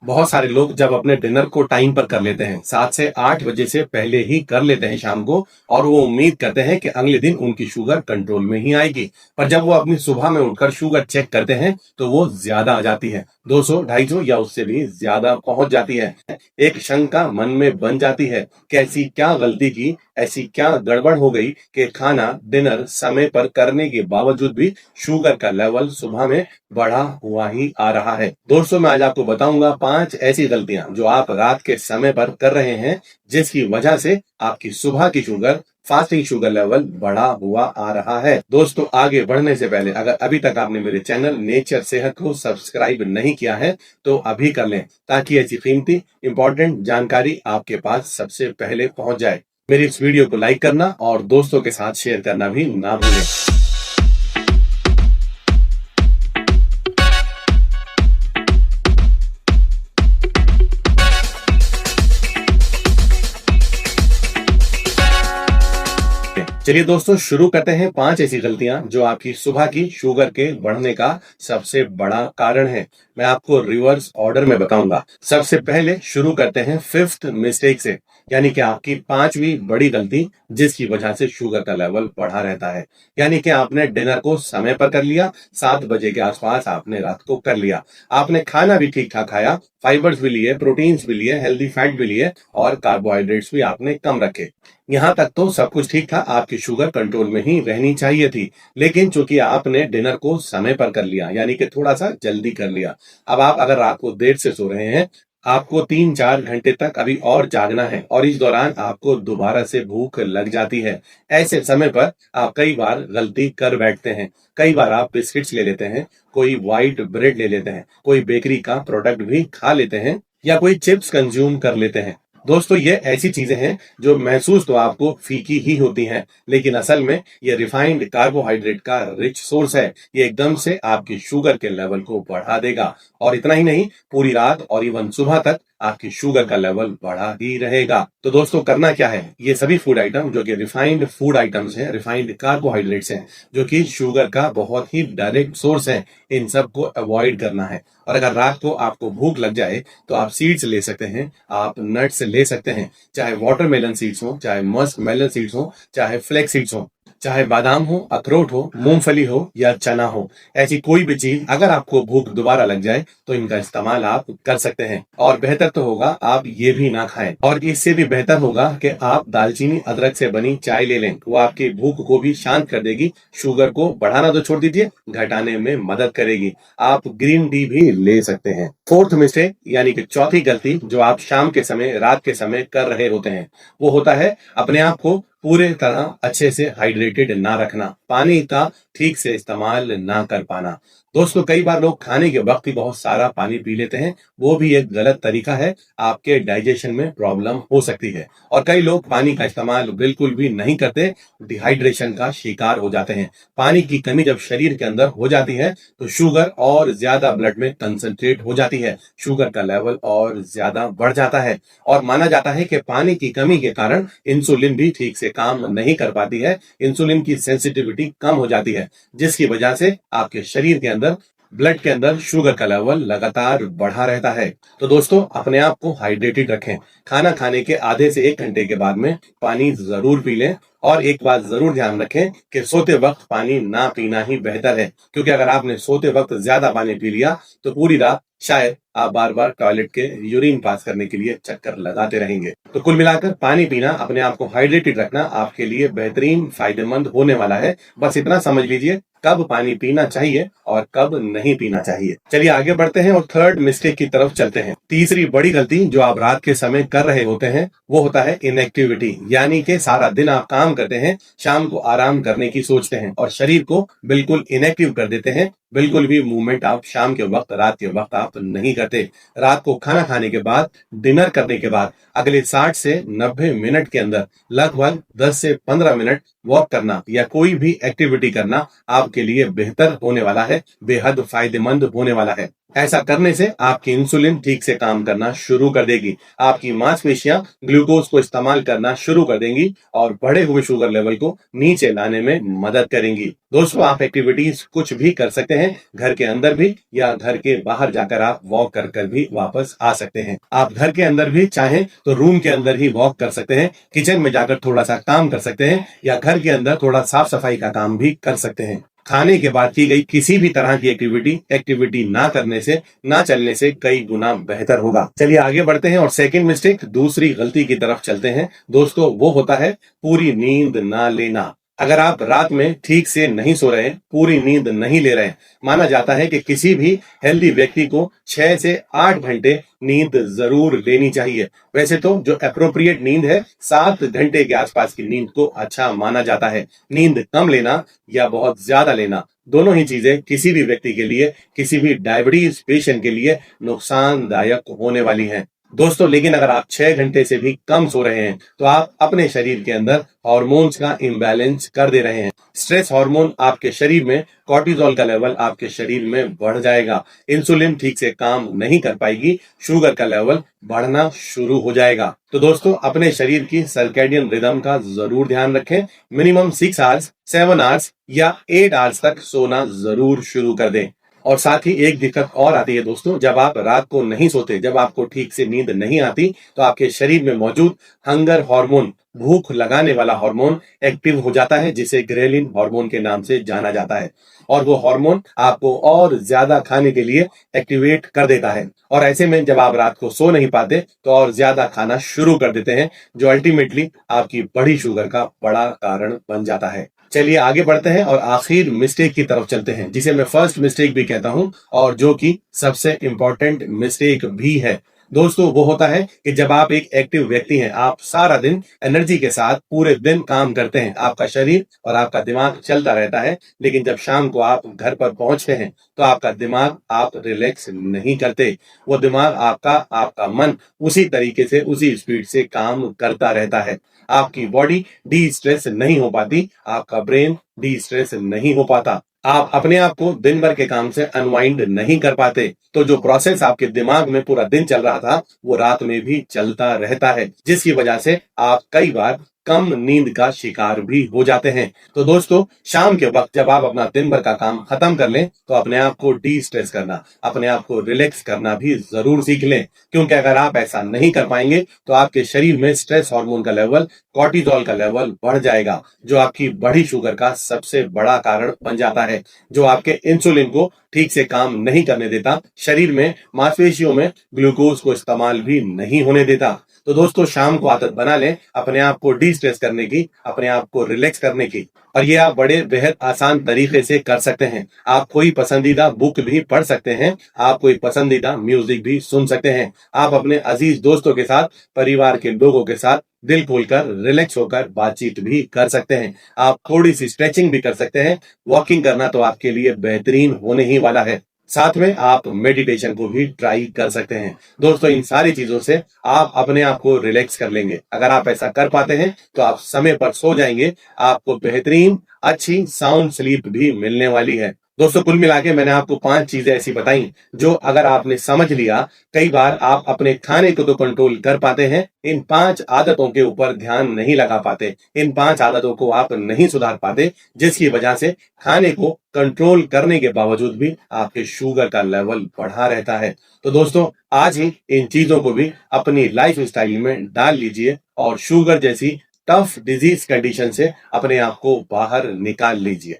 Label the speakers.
Speaker 1: बहुत सारे लोग जब अपने डिनर को टाइम पर कर लेते हैं, 7 से 8 बजे से पहले ही कर लेते हैं शाम को, और वो उम्मीद करते हैं कि अगले दिन उनकी शुगर कंट्रोल में ही आएगी। पर जब वो अपनी सुबह में उठकर शुगर चेक करते हैं तो वो ज्यादा आ जाती है, 200, 250 या उससे भी ज्यादा पहुंच जाती है। एक शंका मन में बन जाती है कि ऐसी क्या गलती की, ऐसी क्या गड़बड़ हो गई कि खाना डिनर समय पर करने के बावजूद भी शुगर का लेवल सुबह में बढ़ा हुआ ही आ रहा है। दोस्तों, मैं आज आपको बताऊंगा 5 ऐसी गलतियां जो आप रात के समय पर कर रहे हैं, जिसकी वजह से आपकी सुबह की शुगर, फास्टिंग शुगर लेवल बढ़ा हुआ आ रहा है। दोस्तों, आगे बढ़ने से पहले अगर अभी तक आपने मेरे चैनल नेचर सेहत को सब्सक्राइब नहीं किया है तो अभी कर लें, ताकि ऐसी कीमती इंपॉर्टेंट जानकारी आपके पास सबसे पहले पहुंच जाए। मेरी इस वीडियो को लाइक करना और दोस्तों के साथ शेयर करना भी ना भूलें। चलिए दोस्तों, शुरू करते हैं 5 ऐसी गलतियां जो आपकी सुबह की शुगर के बढ़ने का सबसे बड़ा कारण है। मैं आपको रिवर्स ऑर्डर में बताऊंगा। सबसे पहले शुरू करते हैं 5th मिस्टेक से, यानी कि आपकी 5वीं बड़ी गलती जिसकी वजह से शुगर का लेवल बढ़ा रहता है। यानी कि आपने डिनर को समय पर कर लिया, 7 बजे के आसपास आपने रात को कर लिया। आपने खाना भी ठीक ठाक खाया, फाइबर्स भी लिए, प्रोटीन्स भी लिए, हेल्दी फैट भी लिए और कार्बोहाइड्रेट्स भी आपने कम रखे। यहाँ तक तो सब कुछ ठीक था, आपकी शुगर कंट्रोल में ही रहनी चाहिए थी। लेकिन चूंकि आपने डिनर को समय पर कर लिया, यानी कि थोड़ा सा जल्दी कर लिया, अब आप अगर रात को देर से सो रहे हैं, आपको 3-4 घंटे तक अभी और जागना है और इस दौरान आपको दोबारा से भूख लग जाती है। ऐसे समय पर आप कई बार गलती कर बैठते हैं। कई बार आप बिस्किट्स ले लेते हैं, कोई व्हाइट ब्रेड ले लेते हैं, कोई बेकरी का प्रोडक्ट भी खा लेते हैं या कोई चिप्स कंज्यूम कर लेते हैं। दोस्तों, ये ऐसी चीजें हैं जो महसूस तो आपको फीकी ही होती हैं, लेकिन असल में ये रिफाइंड कार्बोहाइड्रेट का रिच सोर्स है। ये एकदम से आपकी शुगर के लेवल को बढ़ा देगा, और इतना ही नहीं, पूरी रात और इवन सुबह तक आपकी शुगर का लेवल बढ़ा ही रहेगा। तो दोस्तों, करना क्या है? ये सभी फूड आइटम जो कि रिफाइंड फूड आइटम्स हैं, रिफाइंड कार्बोहाइड्रेट्स हैं, जो कि शुगर का बहुत ही डायरेक्ट सोर्स है, इन सब को अवॉइड करना है। और अगर रात को आपको भूख लग जाए तो आप सीड्स ले सकते हैं, आप नट्स ले सकते हैं, चाहे वाटरमेलन सीड्स हो, चाहे मस्क मेलन सीड्स हो, चाहे फ्लेक्स सीड्स हो, चाहे बादाम हो, अखरोट हो, मूंगफली हो या चना हो। ऐसी कोई भी चीज, अगर आपको भूख दोबारा लग जाए तो इनका इस्तेमाल आप कर सकते हैं। और बेहतर तो होगा आप ये भी ना खाएं, और इससे भी बेहतर होगा कि आप दालचीनी अदरक से बनी चाय ले लें। वो आपकी भूख को भी शांत कर देगी, शुगर को बढ़ाना तो छोड़ दीजिए, घटाने में मदद करेगी। आप ग्रीन टी भी ले सकते हैं। 4th मिस्टेक, यानी कि चौथी गलती जो आप शाम के समय, रात के समय कर रहे होते हैं, वो होता है अपने आप को पूरे तरह अच्छे से हाइड्रेटेड ना रखना, पानी का ठीक से इस्तेमाल ना कर पाना। दोस्तों, कई बार लोग खाने के वक्त ही बहुत सारा पानी पी लेते हैं, वो भी एक गलत तरीका है। आपके डाइजेशन में प्रॉब्लम हो सकती है। और कई लोग पानी का इस्तेमाल बिल्कुल भी नहीं करते, डिहाइड्रेशन का शिकार हो जाते हैं। पानी की कमी जब शरीर के अंदर हो जाती है तो शुगर और ज्यादा ब्लड में कंसंट्रेट हो जाती है, शुगर का लेवल और ज्यादा बढ़ जाता है। और माना जाता है कि पानी की कमी के कारण इंसुलिन भी ठीक से काम नहीं कर पाती है, इंसुलिन की सेंसिटिविटी कम हो जाती है, जिसकी वजह से आपके शरीर के अंदर, ब्लड के अंदर शुगर का लेवल लगातार बढ़ा रहता है। तो दोस्तों, अपने आप को हाइड्रेटेड रखें। खाना खाने के आधे से 1 घंटे के बाद में पानी जरूर पी लें। और एक बात जरूर ध्यान रखें कि सोते वक्त पानी ना पीना ही बेहतर है, क्योंकि अगर आपने सोते वक्त ज्यादा पानी पी लिया तो पूरी रात शायद आप बार बार टॉयलेट के यूरिन पास करने के लिए चक्कर लगाते रहेंगे। तो कुल मिलाकर पानी पीना, अपने आप को हाइड्रेटेड रखना आपके लिए बेहतरीन फायदेमंद होने वाला है। बस इतना समझ लीजिए कब पानी पीना चाहिए और कब नहीं पीना चाहिए। चलिए आगे बढ़ते हैं और 3rd मिस्टेक की तरफ चलते हैं। तीसरी बड़ी गलती जो आप रात के समय कर रहे होते हैं वो होता है इनएक्टिविटी, यानी कि सारा दिन आप काम करते हैं, शाम को आराम करने की सोचते हैं और शरीर को बिल्कुल इनएक्टिव कर देते हैं। बिल्कुल भी मूवमेंट आप शाम के वक्त, रात के वक्त आप नहीं करते। रात को खाना खाने के बाद, डिनर करने के बाद अगले 60 से 90 मिनट के अंदर लगभग 10 से 15 मिनट वॉक करना या कोई भी एक्टिविटी करना आपके लिए बेहतर होने वाला है, बेहद फायदेमंद होने वाला है। ऐसा करने से आपकी इंसुलिन ठीक से काम करना शुरू कर देगी, आपकी मांसपेशियां ग्लूकोज को इस्तेमाल करना शुरू कर देंगी और बढ़े हुए शुगर लेवल को नीचे लाने में मदद करेंगी। दोस्तों आप एक्टिविटीज कुछ भी कर सकते हैं, घर के अंदर भी या घर के बाहर जाकर आप वॉक कर कर भी वापस आ सकते हैं। आप घर के अंदर भी चाहें तो रूम के अंदर ही वॉक कर सकते हैं, किचन में जाकर थोड़ा सा काम कर सकते हैं या घर के अंदर थोड़ा साफ सफाई का काम भी कर सकते हैं। खाने के बाद की गई किसी भी तरह की एक्टिविटी ना करने से, ना चलने से कई गुना बेहतर होगा। चलिए आगे बढ़ते हैं और सेकंड मिस्टेक, दूसरी गलती की तरफ चलते हैं। दोस्तों वो होता है पूरी नींद ना लेना। अगर आप रात में ठीक से नहीं सो रहे, पूरी नींद नहीं ले रहे, माना जाता है कि किसी भी हेल्दी व्यक्ति को 6 से 8 घंटे नींद जरूर लेनी चाहिए। वैसे तो जो अप्रोप्रिएट नींद है 7 घंटे के आसपास की नींद को अच्छा माना जाता है। नींद कम लेना या बहुत ज्यादा लेना, दोनों ही चीजें किसी भी व्यक्ति के लिए, किसी भी डायबिटीज पेशेंट के लिए नुकसानदायक होने वाली हैं। दोस्तों लेकिन अगर आप 6 घंटे से भी कम सो रहे हैं तो आप अपने शरीर के अंदर हार्मोन्स का इम्बैलेंस कर दे रहे हैं। स्ट्रेस हार्मोन आपके शरीर में, कॉर्टिसोल का लेवल आपके शरीर में बढ़ जाएगा, इंसुलिन ठीक से काम नहीं कर पाएगी, शुगर का लेवल बढ़ना शुरू हो जाएगा। तो दोस्तों अपने शरीर की सर्कैडियन रिदम का जरूर ध्यान रखें। मिनिमम 6 आवर्स, 7 आवर्स या 8 आवर्स तक सोना जरूर शुरू कर दें। और साथ ही एक दिक्कत और आती है दोस्तों, जब आप रात को नहीं सोते, जब आपको ठीक से नींद नहीं आती, तो आपके शरीर में मौजूद हंगर हार्मोन, भूख लगाने वाला हार्मोन एक्टिव हो जाता है, जिसे ग्रेलिन हार्मोन के नाम से जाना जाता है। और वो हार्मोन आपको और ज्यादा खाने के लिए एक्टिवेट कर देता है। और ऐसे में जब आप रात को सो नहीं पाते तो और ज्यादा खाना शुरू कर देते हैं, जो अल्टीमेटली आपकी बढ़ी शुगर का बड़ा कारण बन जाता है। चलिए आगे बढ़ते हैं और आखिर मिस्टेक की तरफ चलते हैं, जिसे मैं फर्स्ट मिस्टेक भी कहता हूं और जो कि सबसे इंपॉर्टेंट मिस्टेक भी है। दोस्तों वो होता है कि जब आप एक एक्टिव व्यक्ति हैं, आप सारा दिन एनर्जी के साथ पूरे दिन काम करते हैं, आपका शरीर और आपका दिमाग चलता रहता है, लेकिन जब शाम को आप घर पर पहुंचते हैं तो आपका दिमाग, आप रिलैक्स नहीं करते। वो दिमाग आपका, आपका मन उसी तरीके से, उसी स्पीड से काम करता रहता है। आपकी बॉडी डी स्ट्रेस नहीं हो पाती, आपका ब्रेन डी स्ट्रेस नहीं हो पाता, आप अपने आप को दिन भर के काम से अनवाइंड नहीं कर पाते। तो जो प्रोसेस आपके दिमाग में पूरा दिन चल रहा था वो रात में भी चलता रहता है, जिसकी वजह से आप कई बार कम नींद का शिकार भी हो जाते हैं। तो दोस्तों शाम के वक्त जब आप अपना दिन भर का काम खत्म कर लें तो अपने आप को डी स्ट्रेस करना, अपने आप को रिलैक्स करना भी जरूर सीख लें, क्योंकि अगर आप ऐसा नहीं कर पाएंगे तो आपके शरीर में स्ट्रेस हार्मोन का लेवल, कॉर्टिसोल का लेवल बढ़ जाएगा, जो आपकी बढ़ी शुगर का सबसे बड़ा कारण बन जाता है, जो आपके इंसुलिन को ठीक से काम नहीं करने देता, शरीर में मांसपेशियों में ग्लूकोज को इस्तेमाल भी नहीं होने देता। तो दोस्तों शाम को आदत बना लें अपने आप को डी स्ट्रेस करने की, अपने आप को रिलैक्स करने की, और ये आप बड़े बेहद आसान तरीके से कर सकते हैं। आप कोई पसंदीदा बुक भी पढ़ सकते हैं, आप कोई पसंदीदा म्यूजिक भी सुन सकते हैं, आप अपने अजीज दोस्तों के साथ, परिवार के लोगों के साथ दिल खोलकर रिलैक्स होकर बातचीत भी कर सकते हैं। आप थोड़ी सी स्ट्रेचिंग भी कर सकते हैं। वॉकिंग करना तो आपके लिए बेहतरीन होने ही वाला है। साथ में आप मेडिटेशन को भी ट्राई कर सकते हैं। दोस्तों इन सारी चीजों से आप अपने आप को रिलैक्स कर लेंगे। अगर आप ऐसा कर पाते हैं तो आप समय पर सो जाएंगे, आपको बेहतरीन अच्छी साउंड स्लीप भी मिलने वाली है। दोस्तों कुल मिला के मैंने आपको 5 चीजें ऐसी बताई जो अगर आपने समझ लिया, कई बार आप अपने खाने को तो कंट्रोल कर पाते हैं, इन 5 आदतों के ऊपर ध्यान नहीं लगा पाते, इन 5 आदतों को आप नहीं सुधार पाते, जिसकी वजह से खाने को कंट्रोल करने के बावजूद भी आपके शुगर का लेवल बढ़ा रहता है। तो दोस्तों आज ही इन चीजों को भी अपनी लाइफ स्टाइल में डाल लीजिए और शुगर जैसी टफ डिजीज कंडीशन से अपने आप को बाहर निकाल लीजिए।